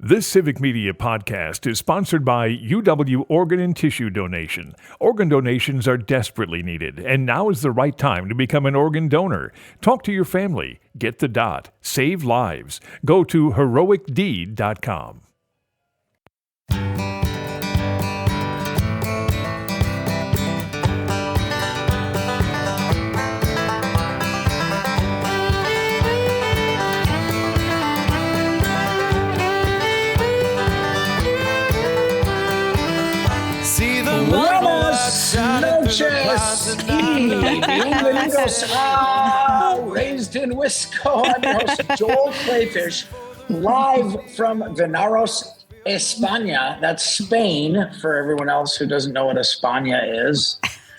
This Civic Media podcast is sponsored by UW Organ and Tissue Donation. Organ donations are desperately needed, and now is the right time to become an organ donor. Talk to your family. Get the dot. Save lives. Go to heroicdeed.com. Buenas noches y bienvenidos a Raised in Wisco. I'm your host, Joel Clayfish, live from Venaros, España. That's Spain, for everyone else who doesn't know what España is.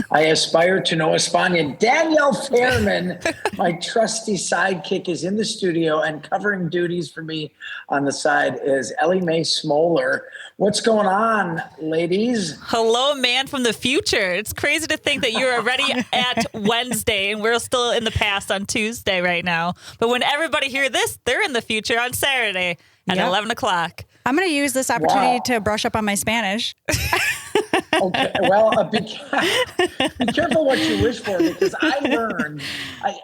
I aspire to know España. Danielle Fairman, my trusty sidekick, is in the studio, and covering duties for me on the side is Ellie Mae Smoller. What's going on, ladies? Hello, man from the future. It's crazy to think that you're already at Wednesday and we're still in the past on Tuesday right now. But when everybody hear this, they're in the future on Saturday at 11 o'clock. I'm going to use this opportunity to brush up on my Spanish. Okay, well, be careful what you wish for, because I learned. I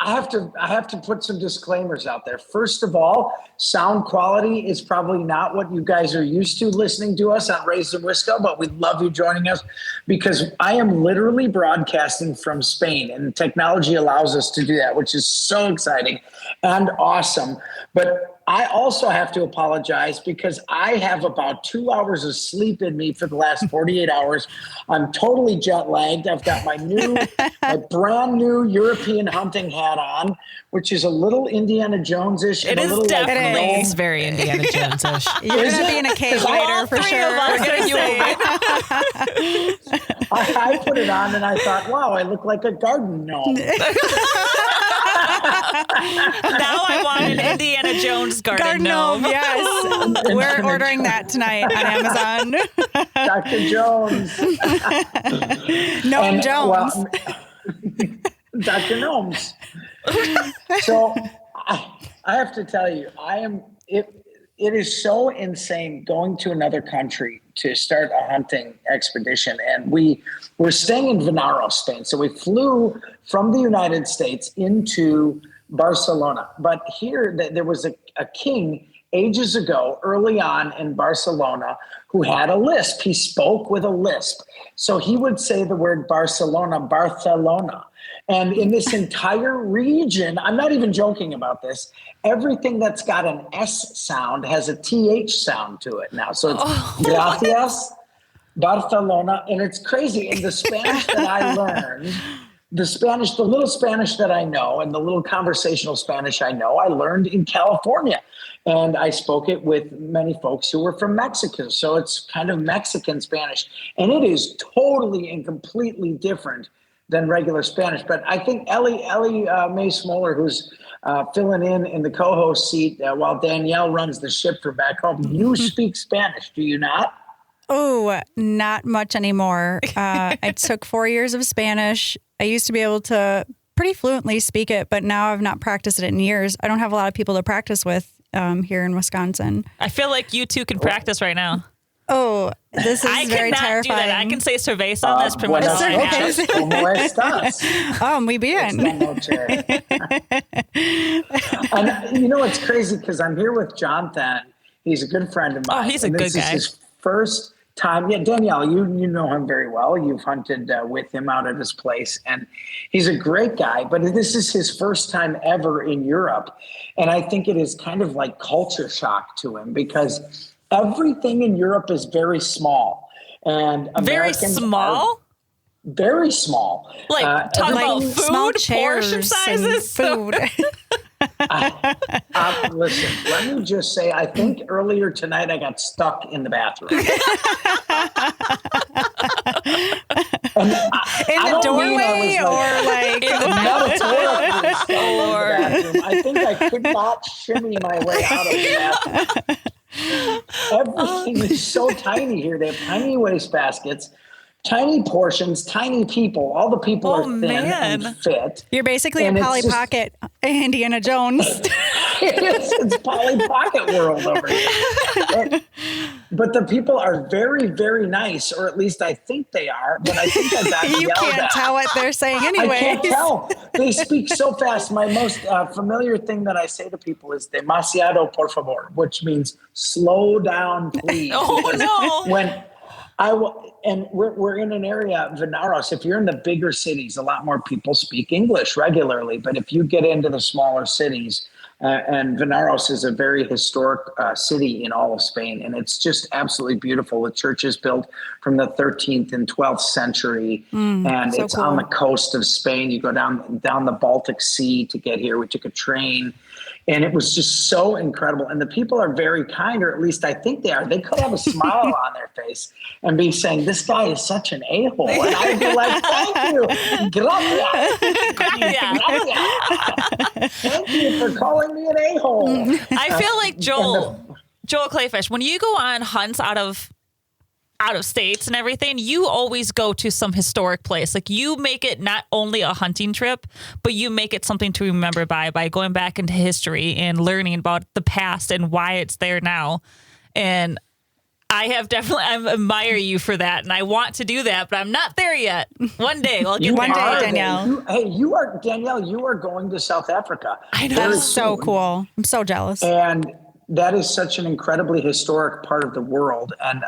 have to put some disclaimers out there. First of all, sound quality is probably not what you guys are used to listening to us on Raised in Wisco, but we love you joining us, because I am literally broadcasting from Spain, and technology allows us to do that, which is so exciting and awesome. But I also have to apologize because I have about 2 hours of sleep in me for the last 48 hours. I'm totally jet lagged. I've got my brand new European hunting hat on, which is a little Indiana Jones-ish. It is definitely. It's very Indiana Jones-ish. You're going to be in a cave later for sure. I put it on and I thought, wow, I look like a garden gnome. Now I want an Indiana Jones garden gnome. Yes. We're ordering that tonight on Amazon. Dr. Jones. Gnome Jones. Well, Dr. Gnomes. So I have to tell you, it is so insane going to another country to start a hunting expedition. And we're staying in Venaros, Spain. So we flew from the United States into Barcelona. But here there was a king ages ago, early on in Barcelona, who had a lisp. He spoke with a lisp. So he would say the word Barcelona, Barcelona. And in this entire region, I'm not even joking about this, everything that's got an S sound has a TH sound to it now. So it's gracias, Barcelona. And it's crazy. In the Spanish that I learned, the little Spanish that I know and the little conversational Spanish I know, I learned in California. And I spoke it with many folks who were from Mexico. So it's kind of Mexican Spanish. And it is totally and completely different than regular Spanish. But I think Ellie Mae Smoller, who's filling in the co-host seat while Danielle runs the ship for back home, you speak Spanish, do you not? Oh, not much anymore. I took 4 years of Spanish. I used to be able to pretty fluently speak it, but now I've not practiced it in years. I don't have a lot of people to practice with here in Wisconsin. I feel like you two can practice right now. Oh, this is very terrifying. Do that. I can say cerveza. That's pretty much all I have. ¿Cómo estás? Muy bien. And you know, it's crazy because I'm here with Jonathan. He's a good friend of mine. Oh, he's a good guy. This is his first time. Yeah, Danielle, you know him very well. You've hunted with him out at his place, and he's a great guy. But this is his first time ever in Europe, and I think it is kind of like culture shock to him because everything in Europe is very small, and Americans small. Very small. Like talk about food, small chairs, portion sizes, food. Listen, let me just say, I think earlier tonight I got stuck in the bathroom. In the doorway or like in the bathroom. I think I could not shimmy my way out of the bathroom. Everything is so tiny here. They have tiny waste baskets. tiny portions, tiny people. All the people are thin and fit. You're basically And a it's Polly just- Pocket Indiana Jones. it's Polly Pocket world over here. But the people are very, very nice, or at least I think they are. But I think I got You yelled can't at. tell what they're saying anyway. I can't tell. They speak so fast. My most familiar thing that I say to people is demasiado por favor, which means slow down, please. Oh, no. When and we're in an area, Venaros, if you're in the bigger cities, a lot more people speak English regularly. But if you get into the smaller cities, and Venaros is a very historic city in all of Spain, and it's just absolutely beautiful. The church is built from the 13th and 12th century, and so it's cool. on the coast of Spain. You go down the Baltic Sea to get here. We took a train, and it was just so incredible. And the people are very kind, or at least I think they are. They could have a smile on their face and be saying, "This guy is such an a-hole," and I'd be like, "Thank you, gracias. Thank you for calling me an a-hole." I feel like Joel Clayfish, when you go on hunts out of states and everything, you always go to some historic place. Like, you make it not only a hunting trip, but you make it something to remember by going back into history and learning about the past and why it's there now. And I admire you for that, and I want to do that, but I'm not there yet. One day, I'll get One there. day, Danielle. You are Danielle. You are going to South Africa. I know. That's so cool. I'm so jealous. And that is such an incredibly historic part of the world, and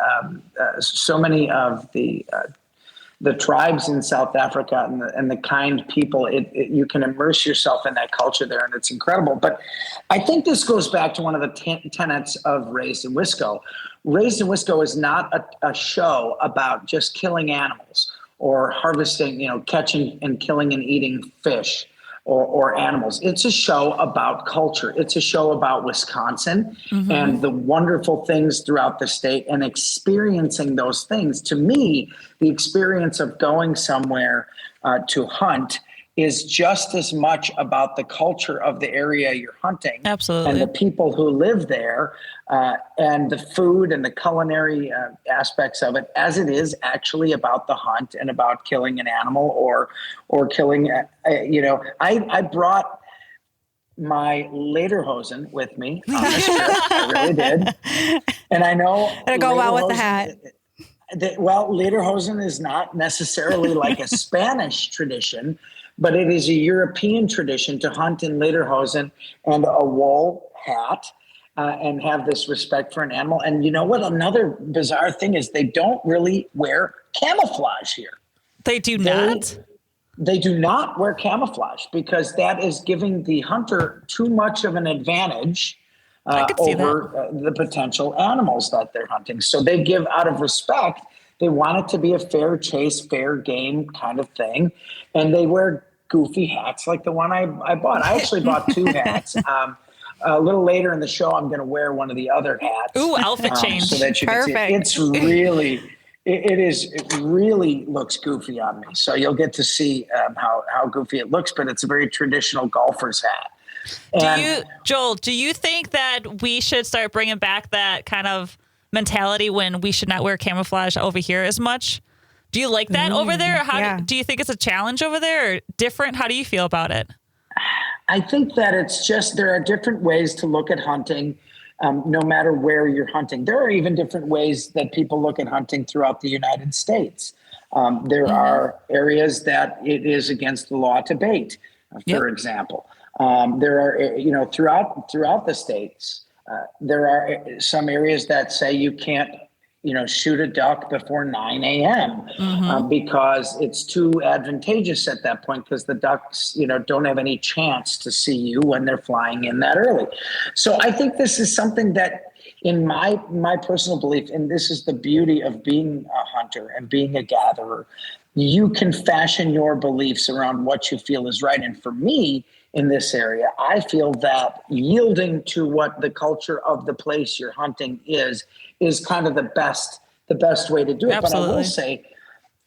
so many of the tribes in South Africa and the kind people. You can immerse yourself in that culture there, and it's incredible. But I think this goes back to one of the tenets of Raised in Wisco. Raised in Wisco is not a show about just killing animals or harvesting, catching and killing and eating fish or animals. It's a show about culture. It's a show about Wisconsin and the wonderful things throughout the state and experiencing those things. To me, the experience of going somewhere to hunt is just as much about the culture of the area you're hunting. Absolutely. And the people who live there and the food and the culinary aspects of it, as it is actually about the hunt and about killing an animal or killing, I brought my lederhosen with me on this trip. I really did. And I know It'll go well with the lederhosen- hat. Lederhosen is not necessarily like a Spanish tradition, but it is a European tradition to hunt in lederhosen and a wool hat and have this respect for an animal. And you know what? Another bizarre thing is they don't really wear camouflage here. They do not? They do not wear camouflage because that is giving the hunter too much of an advantage over the potential animals that they're hunting. So they give out of respect. They want it to be a fair chase, fair game kind of thing. And they wear goofy hats like the one I bought. I actually bought two hats. A little later in the show, I'm going to wear one of the other hats. Ooh, outfit change. So that you can see it. It's really, it really looks goofy on me. So you'll get to see how goofy it looks, but it's a very traditional golfer's hat. Joel, do you think that we should start bringing back that kind of mentality when we should not wear camouflage over here as much? Do you like that over there? Or do you think it's a challenge over there or different? How do you feel about it? I think that it's just there are different ways to look at hunting, no matter where you're hunting. There are even different ways that people look at hunting throughout the United States. There are areas that it is against the law to bait, for example. There are, throughout the states, there are some areas that say you can't, shoot a duck before 9 a.m. Because it's too advantageous at that point because the ducks, don't have any chance to see you when they're flying in that early. So I think this is something that in my personal belief, and this is the beauty of being a hunter and being a gatherer, you can fashion your beliefs around what you feel is right. And for me, in this area, I feel that yielding to what the culture of the place you're hunting is kind of the best way to do it. Absolutely. But I will say,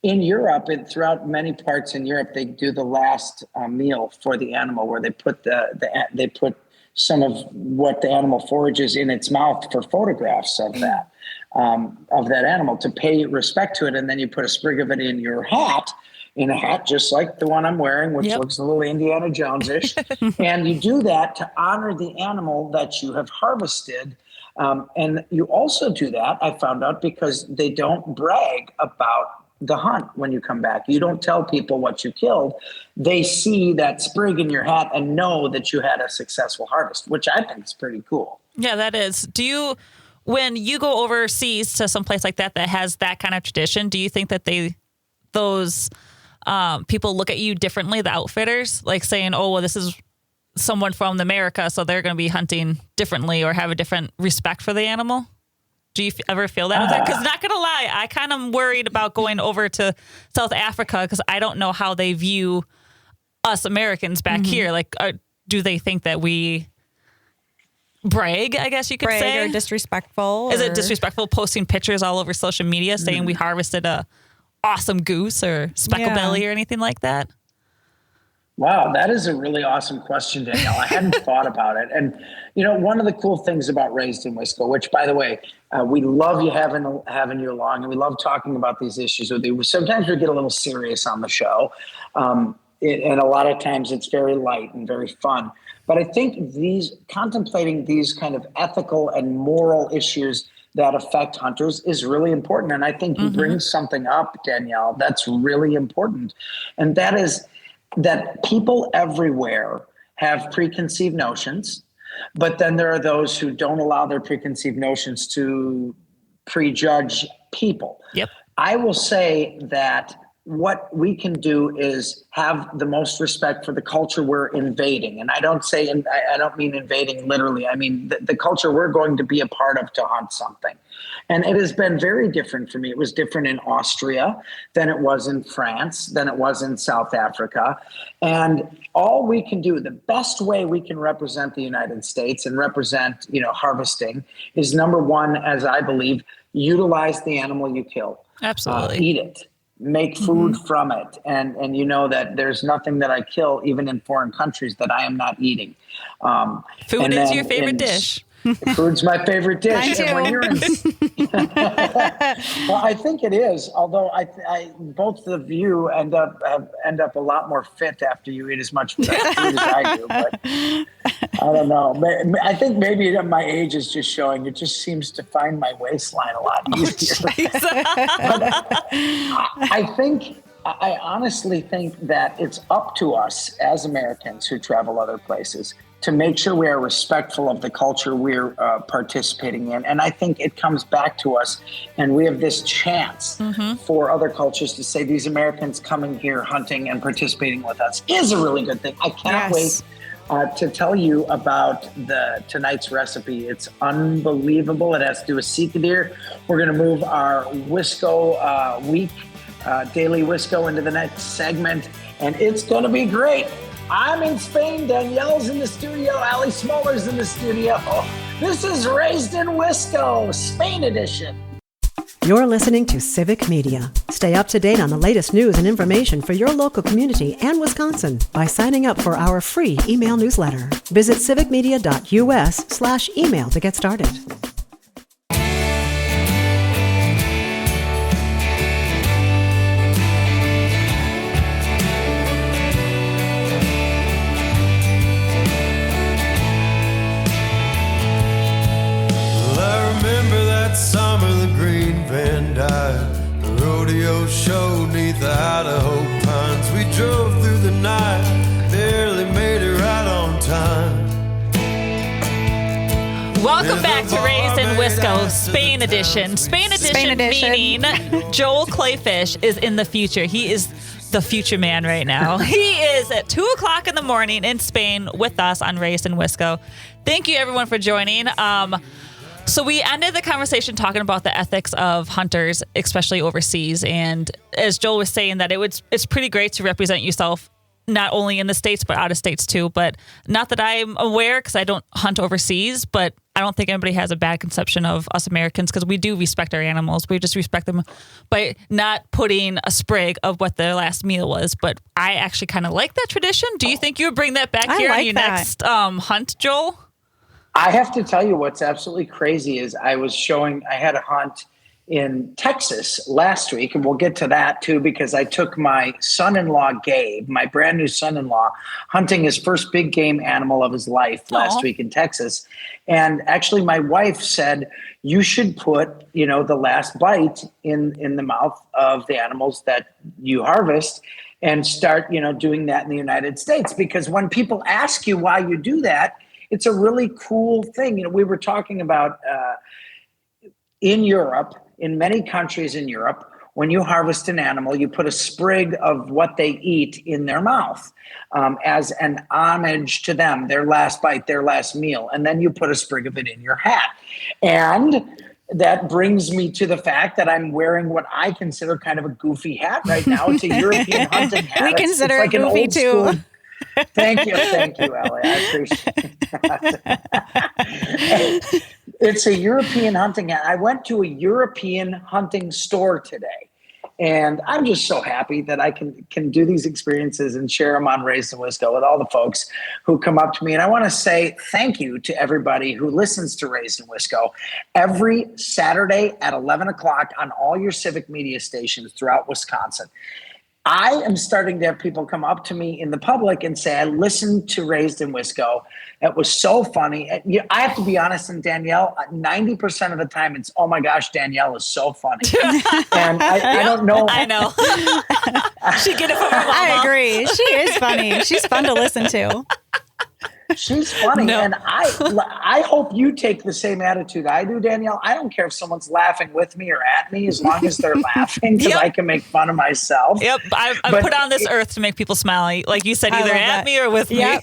in Europe and throughout many parts in Europe, they do the last meal for the animal, where they put they put some of what the animal forages in its mouth for photographs of that. of that animal to pay respect to it. And then you put a sprig of it in your hat, in a hat just like the one I'm wearing, which looks a little Indiana Jones-ish. And you do that to honor the animal that you have harvested. And you also do that, I found out, because they don't brag about the hunt when you come back. You don't tell people what you killed. They see that sprig in your hat and know that you had a successful harvest, which I think is pretty cool. Yeah, that is. When you go overseas to some place like that has that kind of tradition, do you think that those people look at you differently, the outfitters, like saying, oh, well, this is someone from America, so they're going to be hunting differently or have a different respect for the animal? Do you ever feel that? Because not going to lie, I kind of worried about going over to South Africa because I don't know how they view us Americans back here. Like, do they think that we brag, I guess you could say? Or disrespectful? Is it disrespectful posting pictures all over social media saying we harvested a awesome goose or specklebelly or anything like that? Wow, that is a really awesome question, Danielle. I hadn't thought about it. And, one of the cool things about Raised in Wisco, which, by the way, we love you having you along, and we love talking about these issues with you. Sometimes we get a little serious on the show, and a lot of times it's very light and very fun. But I think contemplating these kind of ethical and moral issues that affect hunters is really important. And I think you bring something up, Danielle, that's really important. And that is that people everywhere have preconceived notions, but then there are those who don't allow their preconceived notions to prejudge people. Yep. I will say that what we can do is have the most respect for the culture we're invading. And I don't mean invading literally. I mean the culture we're going to be a part of to hunt something. And it has been very different for me. It was different in Austria than it was in France, than it was in South Africa. And all we can do, the best way we can represent the United States and represent, harvesting is, number one, as I believe, utilize the animal you kill. Absolutely. Eat it. Make food from it. And you know that there's nothing that I kill, even in foreign countries, that I am not eating. Food is your favorite dish. Food's my favorite dish. Mine And when you're well, I think it is. Although I both of you end up a lot more fit after you eat as much food as I do. But I don't know. I think maybe my age is just showing. It just seems to find my waistline a lot easier. I honestly think that it's up to us as Americans who travel other places to make sure we are respectful of the culture we're participating in. And I think it comes back to us, and we have this chance for other cultures to say these Americans coming here hunting and participating with us is a really good thing. I can't wait to tell you about tonight's recipe. It's unbelievable. It has to do with Sika deer. We're going to move our Wisco week, Daily Wisco, into the next segment, and it's going to be great. I'm in Spain. Danielle's in the studio. Ali Smoller's in the studio. This is Raised in Wisco, Spain edition. You're listening to Civic Media. Stay up to date on the latest news and information for your local community and Wisconsin by signing up for our free email newsletter. Visit civicmedia.us/email to get started. Summer the green van died. The rodeo show 'neath the Idaho pines. We drove through the night, barely made it right on time. Welcome back to Raised in Wisco, Spain edition. Spain edition meaning Joel Clayfish is in the future. He is the future man right now. He is at 2:00 in the morning in Spain with us on Raised in Wisco. Thank you everyone for joining. So we ended the conversation talking about the ethics of hunters, especially overseas. And as Joel was saying, that it's pretty great to represent yourself not only in the States, but out of States too. But not that I'm aware, because I don't hunt overseas, but I don't think anybody has a bad conception of us Americans, because we do respect our animals. We just respect them by not putting a sprig of what their last meal was. But I actually kind of like that tradition. Do you think you would bring that back here on your next hunt, Joel? I have to tell you what's absolutely crazy is I had a hunt in Texas last week, and we'll get to that too, because I took my son-in-law, Gabe, my brand new son-in-law, hunting his first big game animal of his life last week in Texas. And actually my wife said, you should put, the last bite in the mouth of the animals that you harvest and start, doing that in the United States. Because when people ask you why you do that, it's a really cool thing. We were talking about in Europe, in many countries in Europe, when you harvest an animal, you put a sprig of what they eat in their mouth as an homage to them, their last bite, their last meal. And then you put a sprig of it in your hat. And that brings me to the fact that I'm wearing what I consider kind of a goofy hat right now. It's a European hunting hat. We consider it's like it goofy too. School. Thank you, Ellie. I appreciate that. It's a European hunting hat. I went to a European hunting store today, and I'm just so happy that I can do these experiences and share them on Raised in Wisco with all the folks who come up to me. And I want to say thank you to everybody who listens to Raised in Wisco every Saturday at 11 o'clock on all your civic media stations throughout Wisconsin. I am starting to have people come up to me in the public and say, I listened to Raised in Wisco. It was so funny. I have to be honest, and Danielle, 90% of the time it's, oh my gosh, Danielle is so funny. And I don't know. I know. She get it from her mama. I agree. She is funny. She's fun to listen to. She's funny. And I hope you take the same attitude I do, Danielle. I don't care if someone's laughing with me or at me, as long as they're laughing, because I can make fun of myself. Yep. I'm put on this earth to make people smile. Like you said, either at me or with me.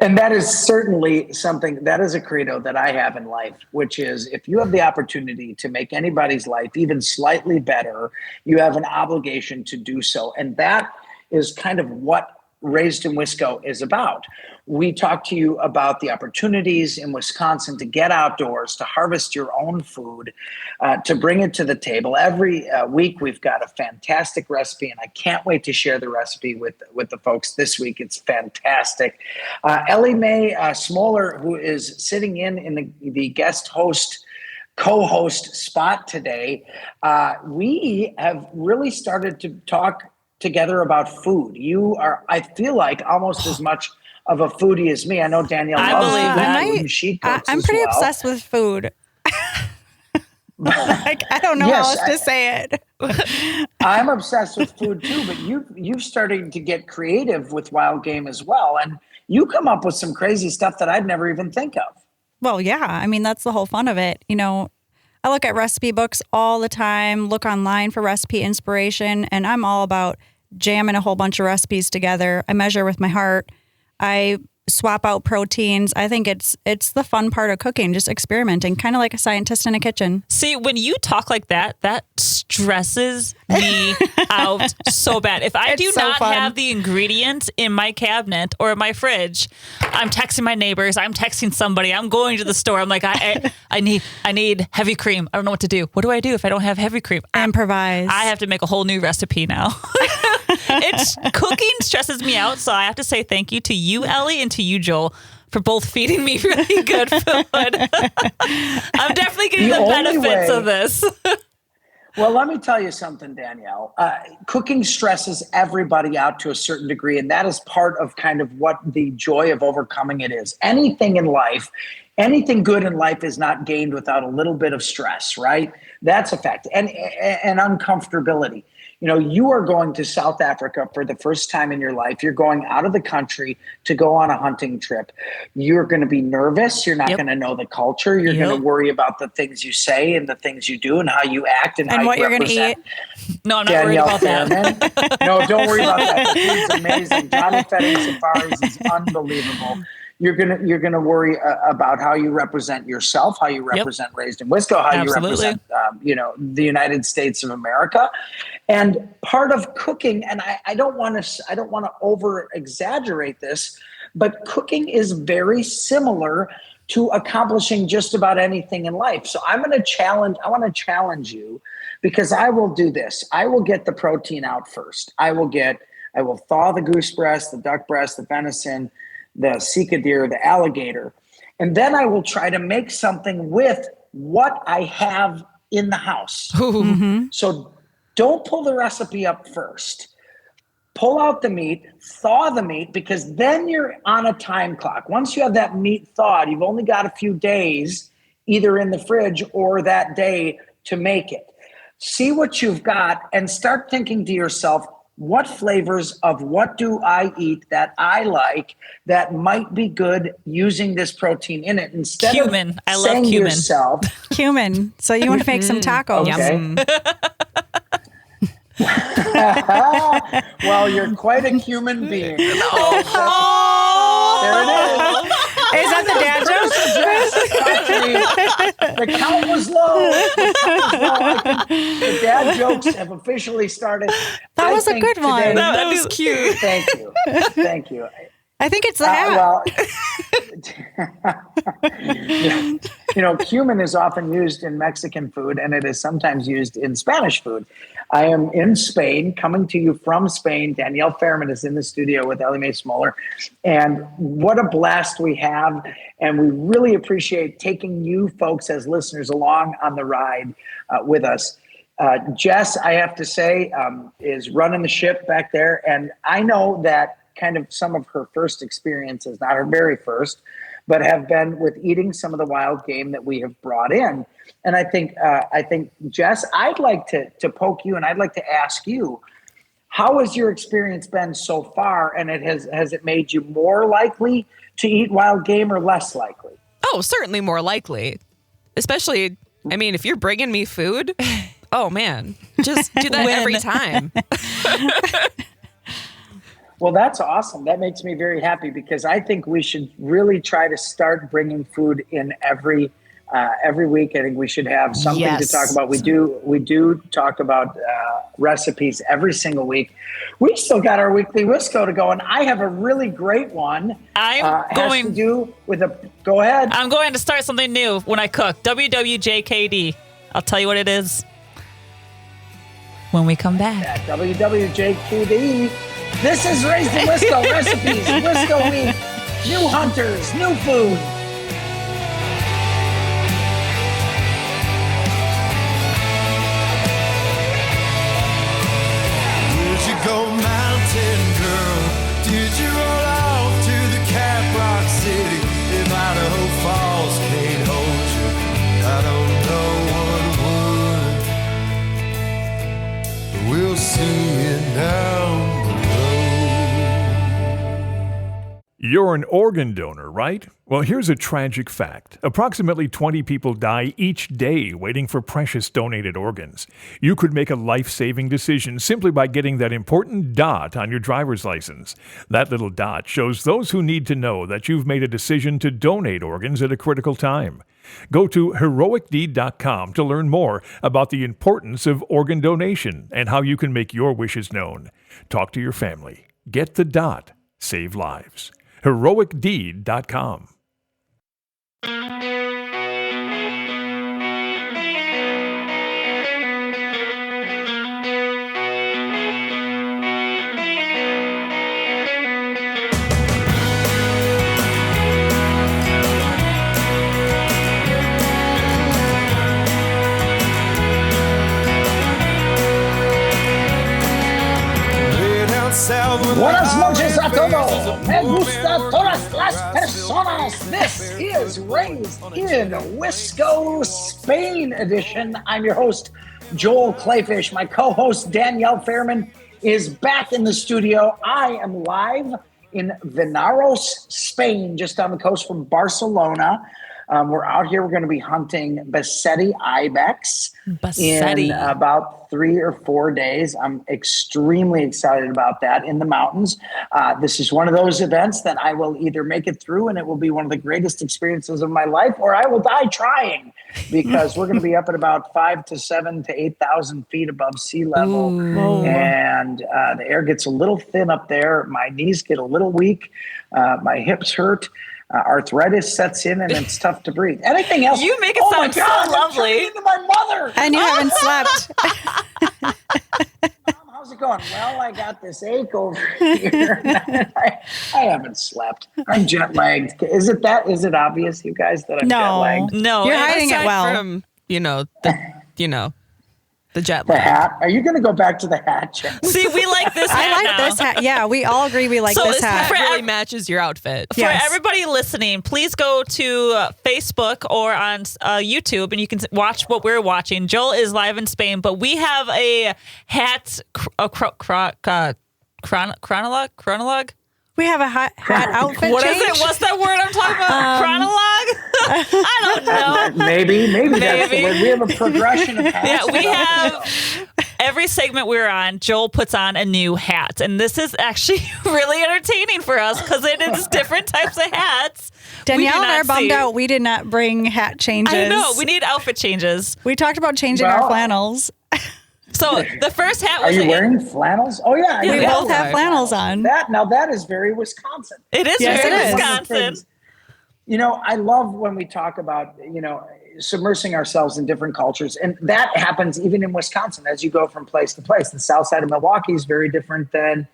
And that is certainly something, that is a credo that I have in life, which is if you have the opportunity to make anybody's life even slightly better, you have an obligation to do so. And that is kind of what Raised in Wisco is about. We talk to you about the opportunities in Wisconsin to get outdoors, to harvest your own food, to bring it to the table. Every week we've got a fantastic recipe, and I can't wait to share the recipe with the folks this week. It's fantastic. Ellie Mae Smoller, who is sitting in the guest host co-host spot today, we have really started to talk together about food. You are, I feel like, almost as much of a foodie as me. I know Danielle loves food. She cooks I'm pretty obsessed with food. Like, I don't know how else to say it. I'm obsessed with food too, but you've started to get creative with wild game as well. And you come up with some crazy stuff that I'd never even think of. Well, yeah. I mean, that's the whole fun of it. I look at recipe books all the time, look online for recipe inspiration, and I'm all about jamming a whole bunch of recipes together. I measure with my heart. I swap out proteins. I think it's the fun part of cooking, just experimenting, kind of like a scientist in a kitchen. See, when you talk like that stresses me out so bad. If I do not have the ingredients in my cabinet or my fridge, I'm texting my neighbors, I'm texting somebody, I'm going to the store. I'm like, I need heavy cream. I don't know what to do. What do I do if I don't have heavy cream? Improvise. I have to make a whole new recipe now. Cooking stresses me out, so I have to say thank you to you, Ellie, and to you, Joel, for both feeding me really good food. I'm definitely getting the benefits of this. Well, let me tell you something, Danielle. Cooking stresses everybody out to a certain degree, and that is part of kind of what the joy of overcoming it is. Anything good in life is not gained without a little bit of stress, right? That's a fact. And uncomfortability. You are going to South Africa for the first time in your life. You're going out of the country to go on a hunting trip. You're going to be nervous. You're not going to know the culture. You're going to worry about the things you say and the things you do and how you act and how what you you're going to eat. No, I'm not worried about that. No, don't worry about that. The food's amazing. Johnny Fetting Safaris is unbelievable. You're gonna worry about how you represent yourself, how you represent Raised in Wisco, how you represent the United States of America, and part of cooking. And I don't want to over exaggerate this, but cooking is very similar to accomplishing just about anything in life. So I want to challenge you, because I will do this. I will get the protein out first. I will thaw the goose breast, the duck breast, the venison, the sika deer, the alligator. And then I will try to make something with what I have in the house. So don't pull the recipe up first. Pull out the meat, thaw the meat, because then you're on a time clock. Once you have that meat thawed, you've only got a few days either in the fridge or that day to make it. See what you've got and start thinking to yourself, what flavors of what do I eat that I like that might be good using this protein in it? Instead cumin. of I love saying to cumin. yourself, Cumin. So you want to make some tacos. okay. Well, you're quite a human being. There it is. Is that the dad joke? The count was low. The dad jokes have officially started. That was a good one. That was cute. Thank you. Thank you. I think it's the hat. Cumin is often used in Mexican food, and it is sometimes used in Spanish food. I am in Spain, coming to you from Spain. Danielle Fairman is in the studio with Ellie Mae Smoller. And what a blast we have. And we really appreciate taking you folks as listeners along on the ride with us. Jess, I have to say, is running the ship back there. And I know that kind of some of her first experiences, not her very first, but have been with eating some of the wild game that we have brought in. And I think, Jess, I'd like to poke you, and I'd like to ask you, how has your experience been so far? And has it made you more likely to eat wild game or less likely? Oh, certainly more likely. Especially, I mean, if you're bringing me food, oh man, just do that every time. Well, that's awesome. That makes me very happy, because I think we should really try to start bringing food in every week. I think we should have something to talk about. We do talk about recipes every single week. We've still got our weekly Wisco to go, and I have a really great one. Has to do with go ahead. I'm going to start something new when I cook. WWJKD. I'll tell you what it is when we come back. Yeah, WWJQD. This is Raised in Wisco Recipes, Wisco Week, new hunters, new food. Did you go mountain, girl? Did you roll off to the Caprock City? If Idaho Falls can't hold you, I don't know what would. But we'll see it now. You're an organ donor, right? Well, here's a tragic fact. Approximately 20 people die each day waiting for precious donated organs. You could make a life-saving decision simply by getting that important dot on your driver's license. That little dot shows those who need to know that you've made a decision to donate organs at a critical time. Go to heroicdeed.com to learn more about the importance of organ donation and how you can make your wishes known. Talk to your family. Get the dot. Save lives. heroicdeed.com. Buenas noches a todos. Me gusta todas las personas. This is Raised in Wisco, Spain edition. I'm your host, Joel Clayfish. My co-host, Danielle Fairman, is back in the studio. I am live in Vinaros, Spain, just on the coast from Barcelona. We're out here. We're going to be hunting Bassetti ibex in about 3 or 4 days. I'm extremely excited about that in the mountains. This is one of those events that I will either make it through and it will be one of the greatest experiences of my life, or I will die trying, because we're going to be up at about 5,000 to 7,000 to 8,000 feet above sea level. Ooh. And the air gets a little thin up there. My knees get a little weak. My hips hurt. Arthritis sets in, and it's tough to breathe. Anything else? You make it sound so lovely. Into my mother. And you haven't slept. Mom, how's it going? Well, I got this ache over here. I haven't slept. I'm jet lagged. Is it obvious, you guys, that I'm jet lagged? No, You're and hiding it Aside well. from, the jet The lag. hat? Are you going to go back to the hat, Jen? See, we like this hat I like now. this hat. Yeah, we all agree we like So this this hat. hat- Really matches your outfit. For Yes. everybody listening, please go to Facebook or on YouTube, and you can watch what we're watching. Joel is live in Spain, but we have a hat chronologue. We have a hat outfit What is change. it? What's that word I'm talking about? Chronologue? I don't know. Maybe that's the Maybe. word. We have a progression of hats. Yeah, we have every segment we're on, Joel puts on a new hat. And this is actually really entertaining for us because it is different types of hats. Danielle and I are bummed see. out we did not bring hat changes. I know. We need outfit changes. We talked about changing Well, our flannels. So the first hat Are was you wearing flannels? Oh, yeah. We Yeah. both have flannels on. That is very Wisconsin. It is Yes, very it is. Wisconsin. I love when we talk about, submersing ourselves in different cultures. And that happens even in Wisconsin as you go from place to place. The south side of Milwaukee is very different than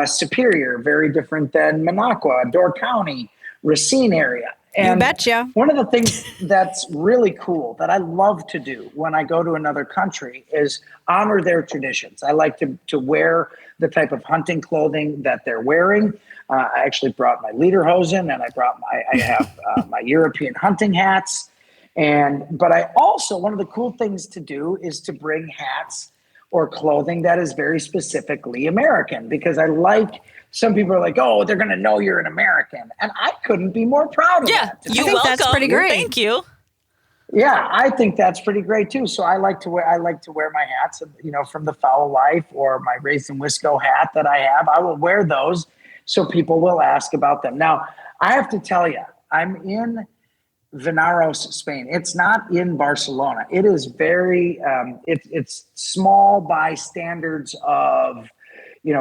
Superior, very different than Minocqua, Door County, Racine area. And betcha. one of the things that's really cool that I love to do when I go to another country is honor their traditions. I like to wear the type of hunting clothing that they're wearing. I actually brought my lederhosen, and I have my European hunting hats. But I also, one of the cool things to do is to bring hats or clothing that is very specifically American, because some people are like, oh, they're going to know you're an American. And I couldn't be more proud of that. You think welcome. that's pretty great. Thank you. Yeah, I think that's pretty great too. So I like to wear my hats, from the Foul Life or my Raised in Wisco hat that I have. I will wear those so people will ask about them. Now, I have to tell you, I'm in Vinaros, Spain. It's not in Barcelona. It is very, it's small by standards of,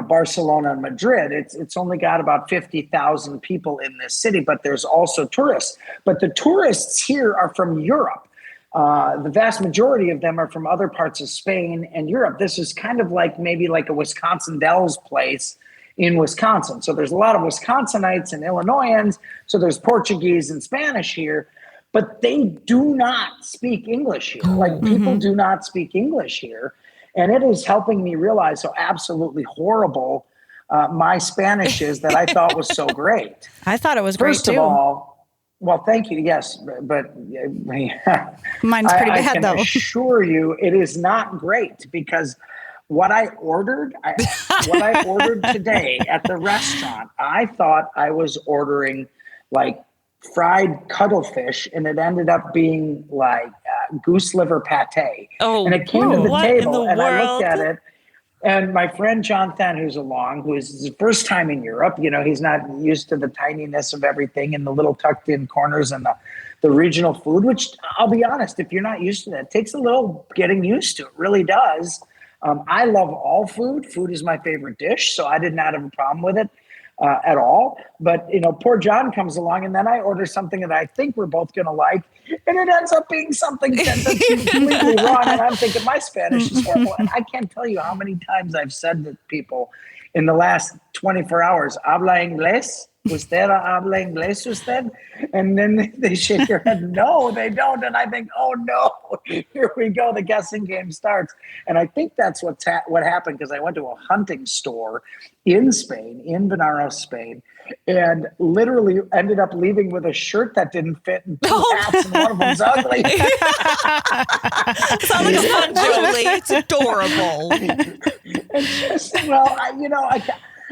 Barcelona and Madrid. It's only got about 50,000 people in this city, but there's also tourists. But the tourists here are from Europe. The vast majority of them are from other parts of Spain and Europe. This is kind of maybe like a Wisconsin Dells place in Wisconsin. So there's a lot of Wisconsinites and Illinoisans. So there's Portuguese and Spanish here, but they do not speak English here. People do not speak English here. And it is helping me realize how absolutely horrible my Spanish is that I thought was so great. I thought it was great First too. of all, well, thank you. Yes, but Mine's pretty I bad can though. assure you it is not great, because what I ordered today at the restaurant, I thought I was ordering fried cuttlefish, and it ended up being goose liver pate. Oh, and it came to the what in table, the and I looked world? at it. And my friend Jonathan, who's along, who is his first time in Europe, he's not used to the tininess of everything and the little tucked in corners and the regional food, which I'll be honest, if you're not used to that, it takes a little getting used to. It really does. I love all food. Food is my favorite dish, so I did not have a problem with it at all. But, poor John comes along, and then I order something that I think we're both going to like, and it ends up being something that's completely wrong. And I'm thinking my Spanish is horrible. And I can't tell you how many times I've said to people in the last 24 hours, ¿habla inglés? ¿Usted habla inglés usted? And then they shake their head, no, they don't. And I think, oh no, here we go. The guessing game starts. And I think that's what happened, because I went to a hunting store in Spain, in Vinaros, Spain, and literally ended up leaving with a shirt that didn't fit and two hats, and one of them's ugly. Sounds like a fun Jolie. It's adorable.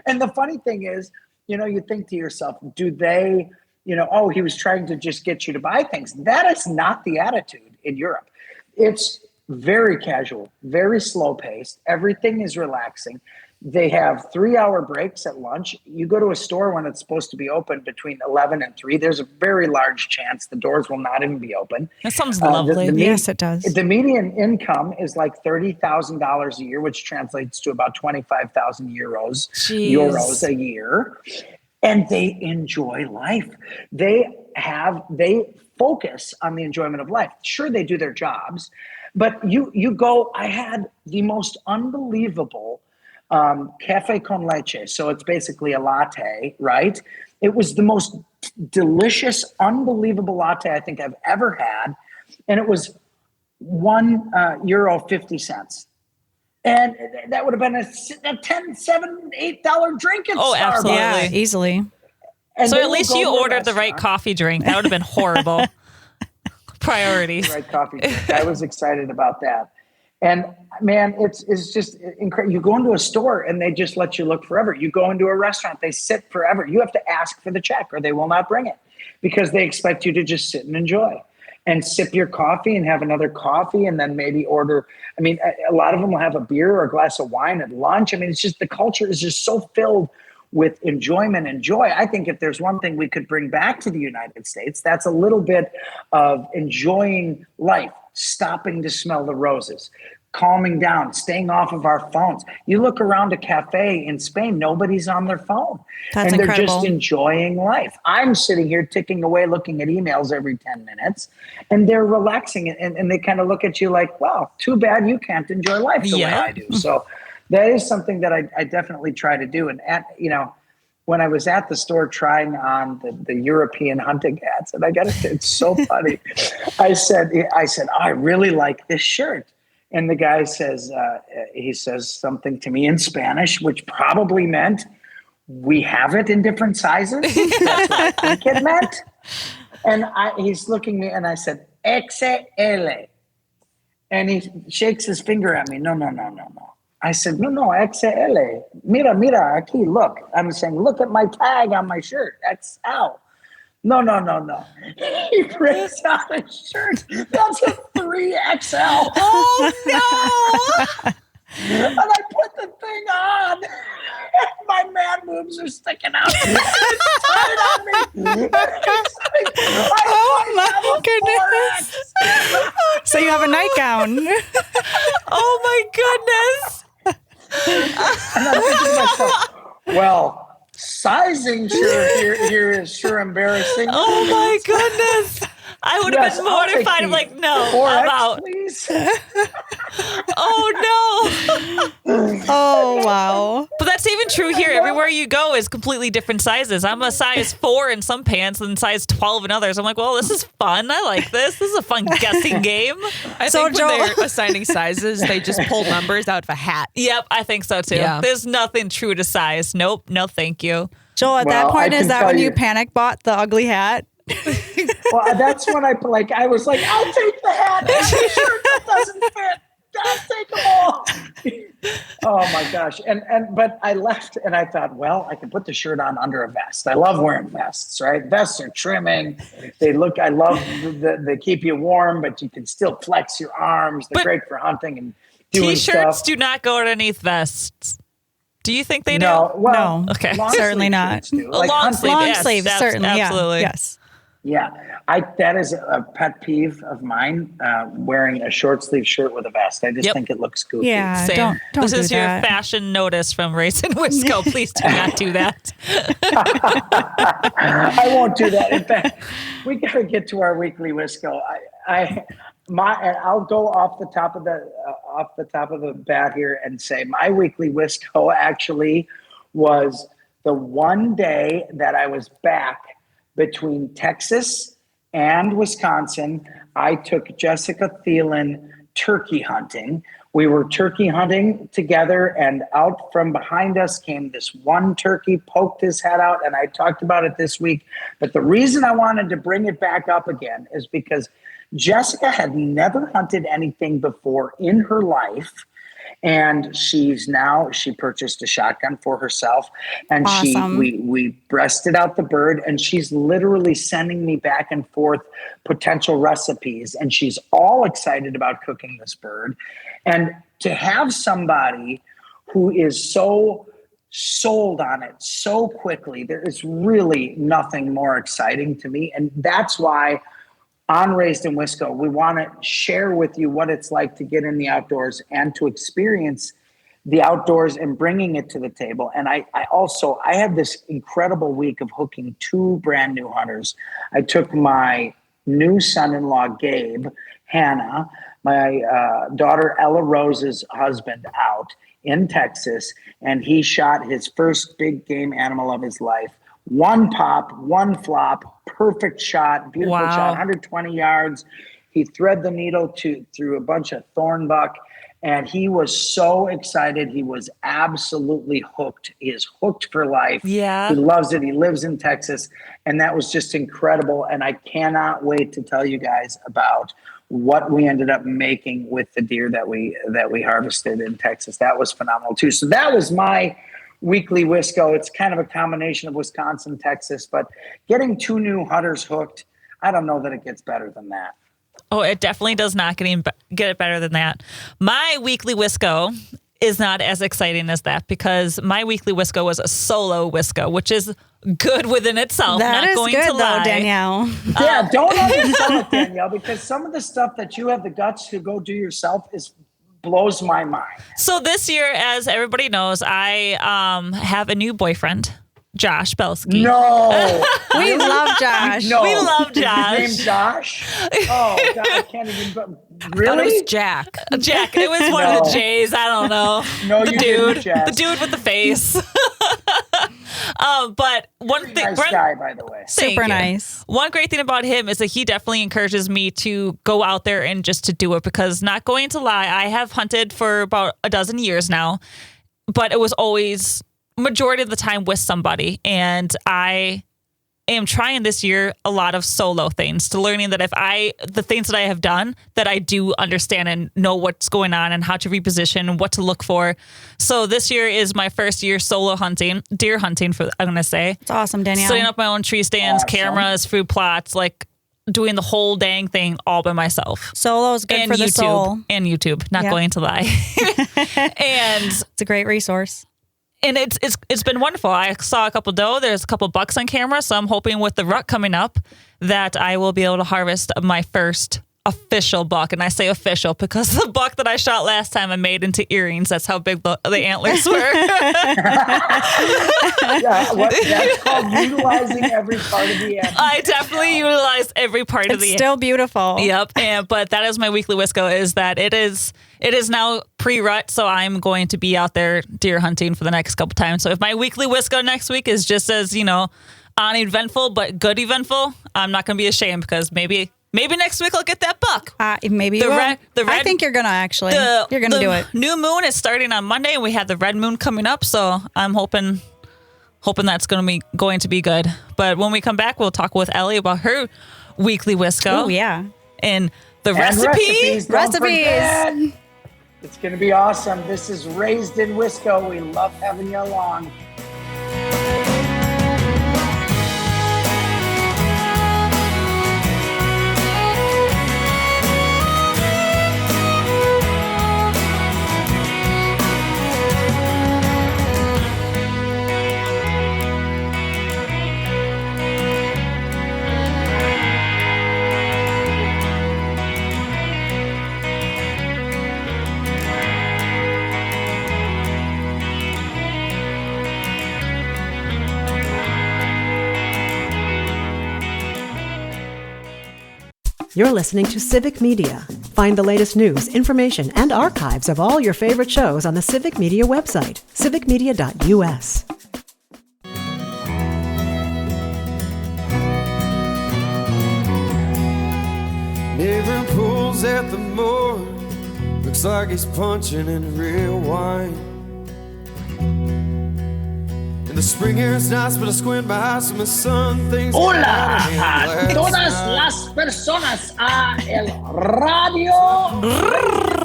And the funny thing is, you think to yourself, do they, he was trying to just get you to buy things. That is not the attitude in Europe. It's very casual, very slow paced. Everything is relaxing. They have 3-hour breaks at lunch. You go to a store when it's supposed to be open between 11 and 3. There's a very large chance the doors will not even be open. That sounds lovely. Yes, it does. The median income is $30,000 a year, which translates to about 25,000 euros a year. And they enjoy life. They focus on the enjoyment of life. Sure, they do their jobs, but you go, I had the most unbelievable cafe con leche. So it's basically a latte, right? It was the most delicious, unbelievable latte I think I've ever had. And it was €1.50. And that would have been a $10, $7, $8 drink at Starbucks. Absolutely. Yeah, easily. And So they at will least go you to a ordered the right restaurant. coffee drink. That would have been horrible. Priorities. Right coffee drink. I was excited about that. And man, it's just incredible. You go into a store and they just let you look forever. You go into a restaurant, they sit forever. You have to ask for the check or they will not bring it because they expect you to just sit and enjoy and sip your coffee and have another coffee and then maybe order. I mean, a lot of them will have a beer or a glass of wine at lunch. I mean, it's just the culture is just so filled with enjoyment and joy. I think if there's one thing we could bring back to the United States, that's a little bit of enjoying life, stopping to smell the roses, calming down, staying off of our phones. You look around a cafe in Spain, nobody's on their phone. That's and they're incredible. just enjoying life. I'm sitting here ticking away, looking at emails every 10 minutes, and they're relaxing and they kind of look at you like, wow, too bad you can't enjoy life the way I do. So that is something that I definitely try to do. And when I was at the store trying on the European hunting hats, and I got to, it's so funny. I said, I really like this shirt. And the guy says, he says something to me in Spanish, which probably meant we have it in different sizes. That's what I think it meant. And he's looking at me and I said, XL. And he shakes his finger at me. No. I said, no, XL. Mira, aquí, look. I'm saying, look at my tag on my shirt, XL. No. He brings out a shirt. That's a 3XL. Oh, no. And I put the thing on. My man boobs are sticking out. It's tight on me. Oh, my goodness. So you have a nightgown. Oh, my goodness. And I'm thinking to myself, well, sizing here is sure embarrassing. Oh, my goodness. I would have been I'll take mortified. the I'm like, no, 4X, I'm out. please. Oh, no. Oh, wow. But that's even true here. Everywhere you go is completely different sizes. I'm a size 4 in some pants and size 12 in others. I'm like, well, this is fun. I like this. This is a fun guessing game. I So, think when Joel- they're assigning sizes, they just pull numbers out of a hat. Yep, I think so too. Yeah. There's nothing true to size. Nope, no thank you. Joel, at Well, that point, I is can that tell when you you- panic bought the ugly hat? Well, that's when I was like, I'll take the hat and the shirt that doesn't fit. I'll take them all. Oh my gosh. But I left and I thought, well, I can put the shirt on under a vest. I love wearing vests, right? Vests are trimming. I love they keep you warm, but you can still flex your arms. They're But great for hunting and doing T-shirts stuff. do not go underneath vests. Do you think they No, do? well, No. Okay. long Certainly sleeve not. shirts do. A long hunting- sleeve, Long yes, sleeves, certainly. absolutely. Yeah. Yes. Yeah, that is a pet peeve of mine. Wearing a short sleeve shirt with a vest, I just Yep. think it looks goofy. Yeah. Same. Don't This do is your that. fashion notice from Raisin Wisco. Please do not do that. I won't do that. In fact, we got to get to our weekly Wisco. I'll go off the top of the bat here and say my weekly Wisco actually was the one day that I was back between Texas and Wisconsin. I took Jessica Thielen turkey hunting. We were turkey hunting together, and out from behind us came this one turkey, poked his head out, and I talked about it this week. But the reason I wanted to bring it back up again is because Jessica had never hunted anything before in her life. And she purchased a shotgun for herself, and Awesome. we breasted out the bird, and she's literally sending me back and forth potential recipes, and she's all excited about cooking this bird. And to have somebody who is so sold on it so quickly, there is really nothing more exciting to me. And that's why on Raised in Wisco, we want to share with you what it's like to get in the outdoors and to experience the outdoors and bringing it to the table. And I had this incredible week of hooking 2 brand new hunters. I took my new son-in-law, Gabe, Hannah, my daughter Ella Rose's husband out in Texas, and he shot his first big game animal of his life. One pop, one flop, perfect shot, beautiful shot, 120 yards. He thread the needle through a bunch of thornbuck, and he was so excited. He was absolutely hooked. He is hooked for life. Yeah. He loves it. He lives in Texas, and that was just incredible. And I cannot wait to tell you guys about what we ended up making with the deer that we harvested in Texas. That was phenomenal too. So that was my Weekly Wisco. It's kind of a combination of Wisconsin, Texas, but getting 2 new hunters hooked, I don't know that it gets better than that. Oh, it definitely does not get it better than that. My Weekly Wisco is not as exciting as that because my Weekly Wisco was a solo Wisco, which is good within itself. That not is going good, to lie. though, Danielle. Yeah, don't undersell it, Danielle, because some of the stuff that you have the guts to go do yourself blows my mind. So this year, as everybody knows, I have a new boyfriend, Josh Belsky. No. We love Josh. No. We love Josh. His name Josh? Oh, God, I can't even. I thought it Really? was Jack. Jack. It was one of the J's. I don't know. No, the you dude. didn't, Jess. The dude with the face. But one thing. Nice guy, by the way. Thank Super you. nice. One great thing about him is that he definitely encourages me to go out there and just to do it because not going to lie, I have hunted for about a dozen years now, but it was always majority of the time with somebody. And I am trying this year a lot of solo things to learning that the things that I have done that I do understand and know what's going on and how to reposition and what to look for. So this year is my first year solo hunting, deer hunting I'm going to say. It's awesome, Danielle. Setting up my own tree stands, Awesome. cameras, food plots, like doing the whole dang thing all by myself. Solo is good And for the YouTube. soul. And YouTube, not Yep. going to lie. And It's a great resource. it's been wonderful. I saw a couple doe. There's a couple bucks on camera, so I'm hoping with the rut coming up that I will be able to harvest my first official buck. And I say official because the buck that I shot last time I made into earrings. That's how big the antlers were. Yeah, that's called utilizing every part of the animal. I definitely utilized every part of It's the still beautiful. Yep. But that is my Weekly Wisco is that it is now pre-rut, so I'm going to be out there deer hunting for the next couple times. So if my Weekly Wisco next week is just as, uneventful but good eventful, I'm not going to be ashamed because maybe next week I'll get that buck. Maybe The you will. red- I think you're gonna actually. You're gonna do it. New moon is starting on Monday, and we have the red moon coming up. So I'm hoping that's going to be good. But when we come back, we'll talk with Ellie about her Weekly Wisco. Oh yeah. And the And recipe. don't forget. It's going to be awesome. This is Raised in Wisco. We love having you along. You're listening to Civic Media. Find the latest news, information, and archives of all your favorite shows on the Civic Media website, civicmedia.us. Neighbor pulls at the mower, looks like he's punching in real wine. And the spring air's nice, but I squint my eyes so my son thinks Hola a todas las personas a el radio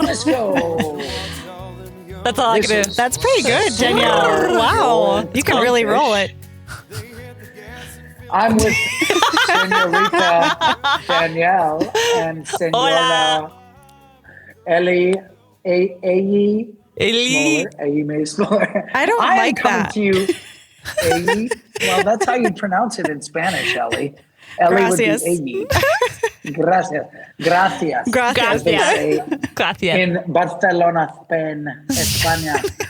Wisco. That's all I can do. That's pretty good, Danielle. Wow. You can really roll it. I'm with Senorita Danielle and Senora Ellie. Ellie Smoller. I don't am like coming that. to you, Ellie. Well, that's how you pronounce it in Spanish, Ellie. Ellie Gracias. would be Ellie. Gracias. Gracias. As they say Gracias. in Barcelona, Spain, España.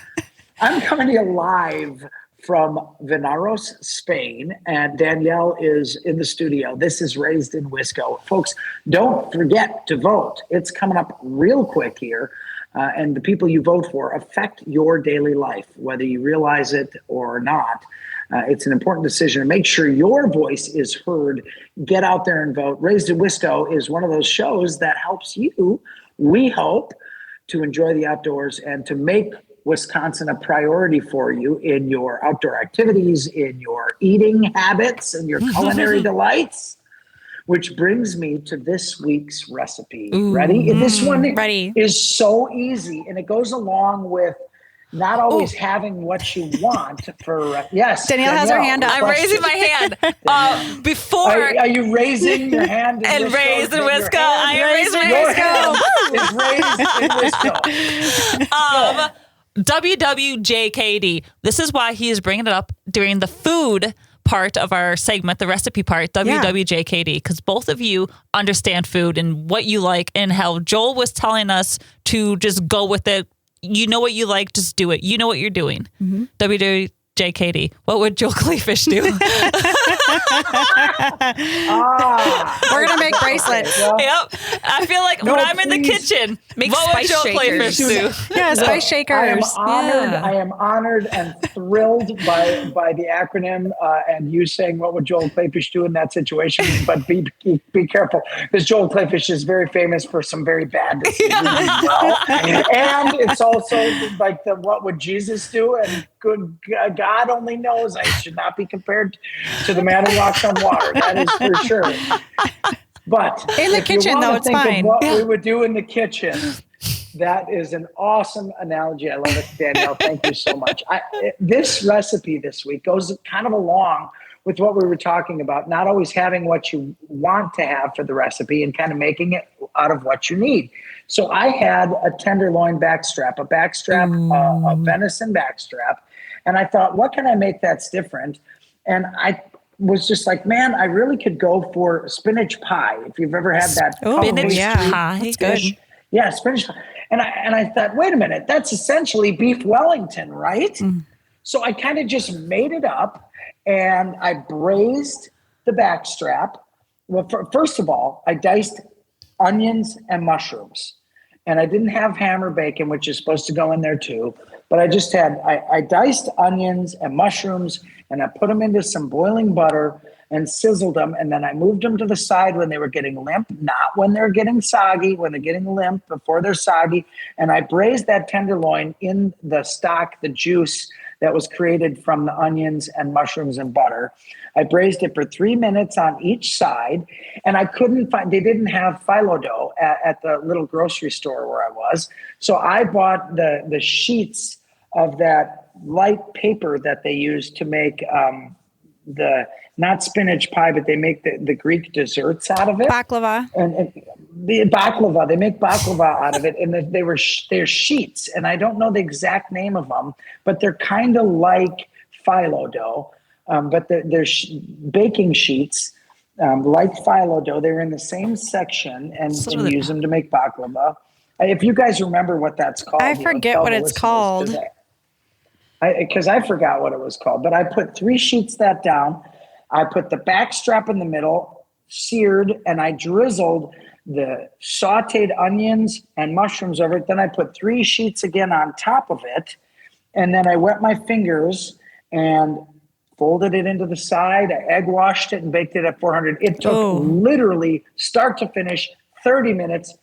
I'm coming to you live from Venaros, Spain, and Danielle is in the studio. This is Raised in Wisco. Folks, don't forget to vote. It's coming up real quick here. And the people you vote for affect your daily life, whether you realize it or not. It's an important decision to make sure your voice is heard. Get out there and vote. Raised in Wisco is one of those shows that helps you, we hope, to enjoy the outdoors and to make Wisconsin a priority for you in your outdoor activities, in your eating habits, and your culinary delights. Which brings me to this week's recipe. Ready? This one is so easy, and it goes along with not always having what you want for, yes. Danielle has her hand up. I'm raising my hand. Before. Are you raising your hand? And raised in Wisco. I am raising my Wisco. Is raised in Wisco. WWJKD. This is why he is bringing it up during the food part of our segment, the recipe part, WWJKD, because both of you understand food and what you like, and how Joel was telling us to just go with it. You know what you like, just do it. You know what you're doing. WWJKD. What would Joel Clayfish do? We're going to make bracelets. Yep. I feel like when I'm in the kitchen, what would Joel Clayfish do? Yeah, spice shakers. I am honored and thrilled by the acronym and you saying what would Joel Clayfish do in that situation. But be careful, because Joel Clayfish is very famous for some very bad decisions as well. And it's also like the what would Jesus do? And good God only knows I should not be compared to the man who walks on water. That is for sure. But in the kitchen, though, it's fine. What we would do in the kitchen, that is an awesome analogy. I love it, Danielle. Thank you so much. This recipe this week goes kind of along with what we were talking about, not always having what you want to have for the recipe and kind of making it out of what you need. So I had a tenderloin backstrap, a venison backstrap. And I thought, what can I make that's different? And I was just like, man, I really could go for spinach pie. If you've ever had that. Spinach pie. That's good. Yeah, spinach pie. And I thought, wait a minute, that's essentially beef Wellington, right? So I kind of just made it up and I braised the backstrap. Well, first of all, I diced onions and mushrooms. And I didn't have hammer bacon, which is supposed to go in there too. But I just had, I diced onions and mushrooms and I put them into some boiling butter and sizzled them. And then I moved them to the side when they were getting limp, not when they're getting soggy, when they're getting limp before they're soggy. And I braised that tenderloin in the stock, the juice that was created from the onions and mushrooms and butter. I braised it for 3 minutes on each side, and I couldn't find, they didn't have phyllo dough at the little grocery store where I was. So I bought the sheets of that light paper that they use to make the, not spinach pie, but they make the Greek desserts out of it. Baklava. And the baklava, they make baklava out of it, and they're sheets, and I don't know the exact name of them, but they're kind of like phyllo dough. But they're baking sheets, like phyllo dough. They're in the same section, and use them to make baklava. If you guys remember what that's called. I forget what it's called. Because I forgot what it was called. But I put 3 sheets that down. I put the back strap in the middle, seared, and I drizzled the sauteed onions and mushrooms over it. Then I put 3 sheets again on top of it. And then I wet my fingers and folded it into the side. I egg washed it and baked it at 400. It took literally start to finish 30 minutes.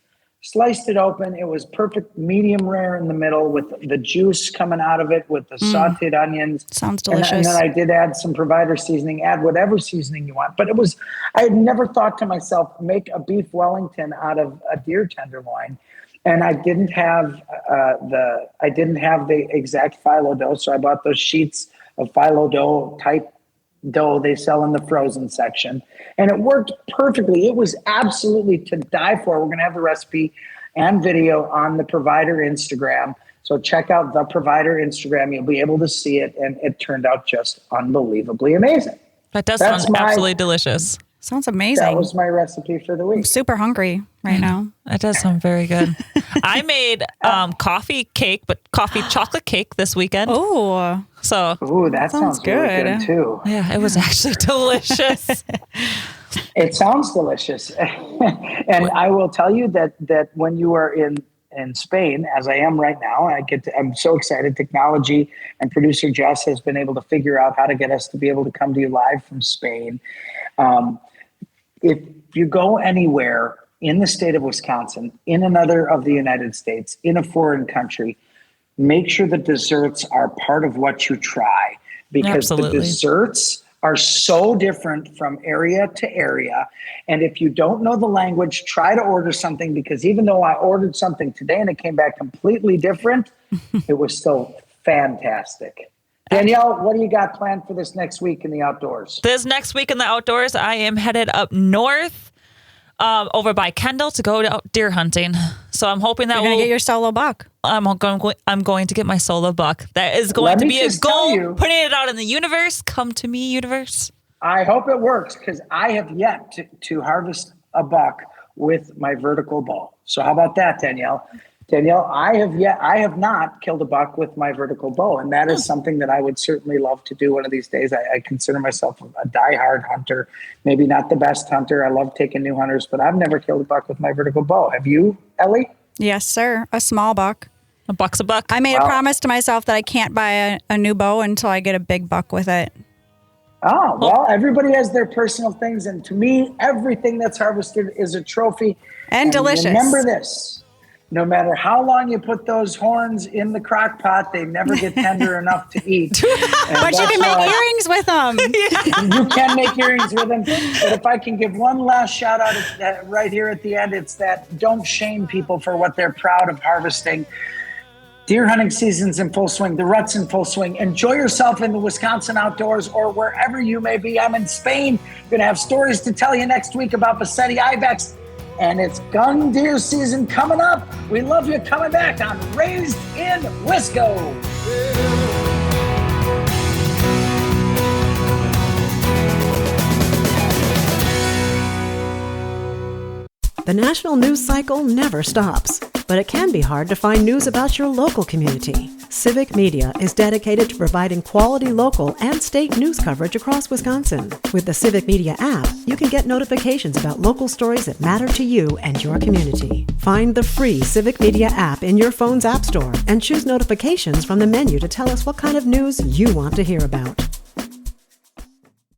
Sliced it open. It was perfect medium rare in the middle with the juice coming out of it with the sauteed onions. Sounds delicious. And then I did add some provider seasoning, add whatever seasoning you want. But I had never thought to myself, make a beef Wellington out of a deer tenderloin. And I didn't have the exact phyllo dough. So I bought those sheets of phyllo dough type dough they sell in the frozen section. And it worked perfectly. It was absolutely to die for. We're going to have the recipe and video on the Provider Instagram. So check out the Provider Instagram. You'll be able to see it. And it turned out just unbelievably amazing. That does sound absolutely delicious. Sounds amazing. That was my recipe for the week. I'm super hungry right now. That does sound very good. I made coffee chocolate cake this weekend. Oh, So, Ooh, that sounds really good too. yeah, it was actually delicious. It sounds delicious. And I will tell you that when you are in Spain, as I am right now, I'm so excited. Technology and producer Jess has been able to figure out how to get us to be able to come to you live from Spain. If you go anywhere in the state of Wisconsin, in another of the United States, in a foreign country, make sure the desserts are part of what you try, because the desserts are so different from area to area. And if you don't know the language, try to order something, because even though I ordered something today and it came back completely different, it was still fantastic. Danielle, what do you got planned for this next week in the outdoors? This next week in the outdoors, I am headed up north over by Kendall to go out deer hunting. So I'm hoping that you're going to get your solo buck. I'm going to get my solo buck. That is going to be a goal. Putting it out in the universe. Come to me, universe. I hope it works, because I have yet to harvest a buck with my vertical bow. So how about that, Danielle? Danielle, I have not killed a buck with my vertical bow, and that is something that I would certainly love to do one of these days. I consider myself a diehard hunter, maybe not the best hunter. I love taking new hunters, but I've never killed a buck with my vertical bow. Have you, Ellie? Yes, sir. A small buck. A buck's a buck. I made a promise to myself that I can't buy a new bow until I get a big buck with it. Oh, well, everybody has their personal things, and to me, everything that's harvested is a trophy. And delicious. Remember this. No matter how long you put those horns in the crock pot, they never get tender enough to eat. But you can make earrings with them. You can make earrings with them. But if I can give one last shout out right here at the end, it's that don't shame people for what they're proud of harvesting. Deer hunting season's in full swing. The rut's in full swing. Enjoy yourself in the Wisconsin outdoors or wherever you may be. I'm in Spain. Going to have stories to tell you next week about Bassetti ibex. And it's gun deer season coming up. We love you coming back on Raised in Wisco. The national news cycle never stops, but it can be hard to find news about your local community. Civic Media is dedicated to providing quality local and state news coverage across Wisconsin. With the Civic Media app, you can get notifications about local stories that matter to you and your community. Find the free Civic Media app in your phone's app store and choose notifications from the menu to tell us what kind of news you want to hear about.